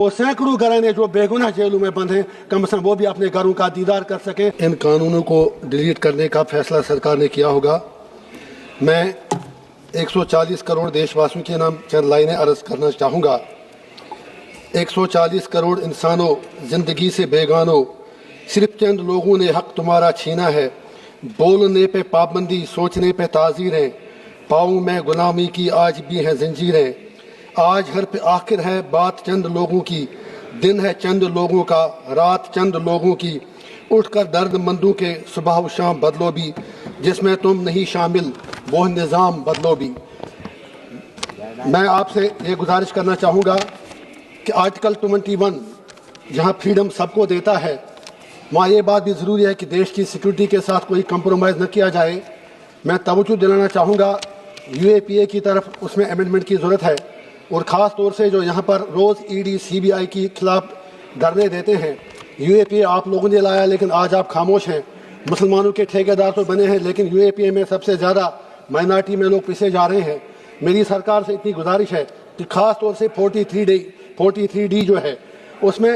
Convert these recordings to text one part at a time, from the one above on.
वो सैकड़ों घराने जो बेगुनाह जेलों में बंद हैं, कम से कम वो भी अपने घरों का दीदार कर सकें। इन कानूनों को डिलीट करने का फैसला सरकार ने किया होगा। मैं 140 करोड़ देशवासियों के नाम चंद लाइनें अर्ज करना चाहूँगा। 140 करोड़ इंसानों, जिंदगी से बेगानों, सिर्फ चंद लोगों ने हक तुम्हारा छीना है। बोलने पे पाबंदी, सोचने पे ताज़ीरें, पाँव में गुलामी की आज भी हैं जंजीरें। आज हर पे आखिर है बात चंद लोगों की, दिन है चंद लोगों का, रात चंद लोगों की। उठकर दर्द मंदों के सुबह शाम बदलो भी, जिसमें तुम नहीं शामिल वो निज़ाम बदलो भी। मैं आपसे ये गुजारिश करना चाहूँगा कि आर्टिकल 21 जहाँ फ्रीडम सबको देता है, वहाँ ये बात भी ज़रूरी है कि देश की सिक्योरिटी के साथ कोई कंप्रोमाइज़ न किया जाए। मैं तवज्जो दिलाना चाहूँगा UAPA की तरफ, उसमें अमेंडमेंट की ज़रूरत है। और ख़ास तौर से जो यहाँ पर रोज़ ED CBI के खिलाफ धरने देते हैं, UAPA आप लोगों ने लाया लेकिन आज आप खामोश हैं। मुसलमानों के ठेकेदार तो बने हैं लेकिन UAPA में सबसे ज़्यादा माइनॉरिटी में लोग पीछे जा रहे हैं। मेरी सरकार से इतनी गुजारिश है कि ख़ास तौर से 43D जो है, उसमें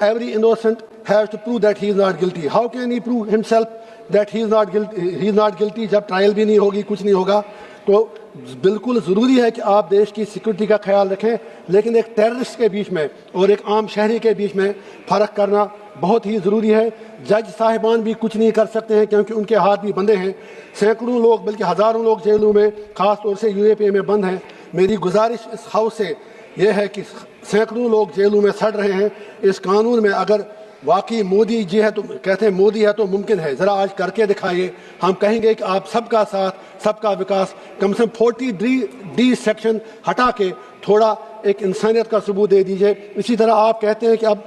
every innocent has to prove that he is not guilty. How can he prove himself that he is not guilty जब ट्रायल भी नहीं होगी, कुछ नहीं होगा। तो बिल्कुल ज़रूरी है कि आप देश की सिक्योरिटी का ख्याल रखें, लेकिन एक टेररिस्ट के बीच में और एक आम शहरी के बीच में फ़र्क करना बहुत ही ज़रूरी है। जज साहिबान भी कुछ नहीं कर सकते हैं क्योंकि उनके हाथ भी बंधे हैं। सैकड़ों लोग बल्कि हज़ारों लोग जेलों में, ख़ास तौर से UAPA में बंद हैं। मेरी गुजारिश इस हाउस से यह है कि सैकड़ों लोग जेलों में सड़ रहे हैं। इस कानून में अगर वाकई मोदी जी है तो कहते हैं मोदी है तो मुमकिन है, ज़रा आज करके दिखाइए। हम कहेंगे कि आप सबका साथ, सबका विकास, कम से कम 40D सेक्शन हटा के थोड़ा एक इंसानियत का सबूत दे दीजिए। इसी तरह आप कहते हैं कि अब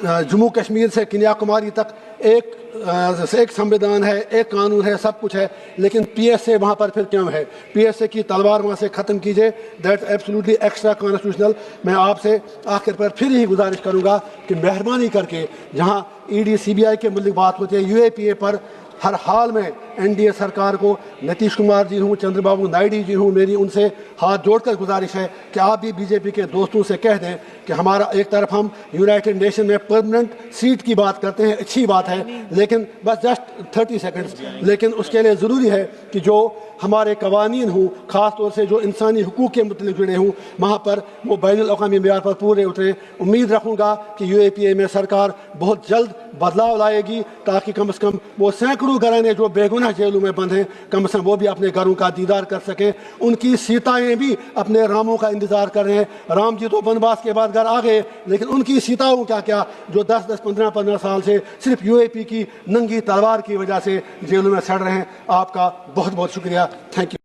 जम्मू कश्मीर से कन्याकुमारी तक एक संविधान है, एक कानून है, सब कुछ है, लेकिन PSA वहाँ पर फिर क्यों है? PSA की तलवार वहाँ से ख़त्म कीजिए। That absolutely extra constitutional. मैं आपसे आखिर पर फिर ही गुजारिश करूँगा कि मेहरबानी करके जहाँ ED CBI के मुल्क बात होती है, UAPA पर हर हाल में NDA सरकार को, नीतीश कुमार जी हूँ, चंद्रबाबू नायडू जी हूँ, मेरी उनसे हाथ जोड़कर गुजारिश है कि आप भी BJP के दोस्तों से कह दें कि हमारा एक तरफ हम यूनाइटेड नेशन में परमानेंट सीट की बात करते हैं, अच्छी बात है, लेकिन बस जस्ट 30 सेकंड्स, लेकिन उसके लिए ज़रूरी है कि जो हमारे कवानीन हूँ, ख़ास तौर से जो इंसानी हुकूक़ के मुतल्लिक़ जुड़े हूँ, वहाँ पर वो बैनुल-अक़वामी मेयार पर पूरे उतरें। उम्मीद रखूँगा कि UAPA में सरकार बहुत जल्द बदलाव लाएगी ताकि कम से कम वो सैकड़ों घराने जो बेगुनाह जेलों में बंद हैं, कम से कम वो भी अपने घरों का दीदार कर सकें। उनकी सीताएँ भी अपने रामों का इंतज़ार कर रहे हैं। राम जी तो वनवास के बाद घर आ गए, लेकिन उनकी सीताओं क्या जो 10-10, 15-15 साल से सिर्फ UAPA की नंगी तलवार की वजह से जेलों में सड़ रहे हैं। आपका बहुत बहुत शुक्रिया। Thank you.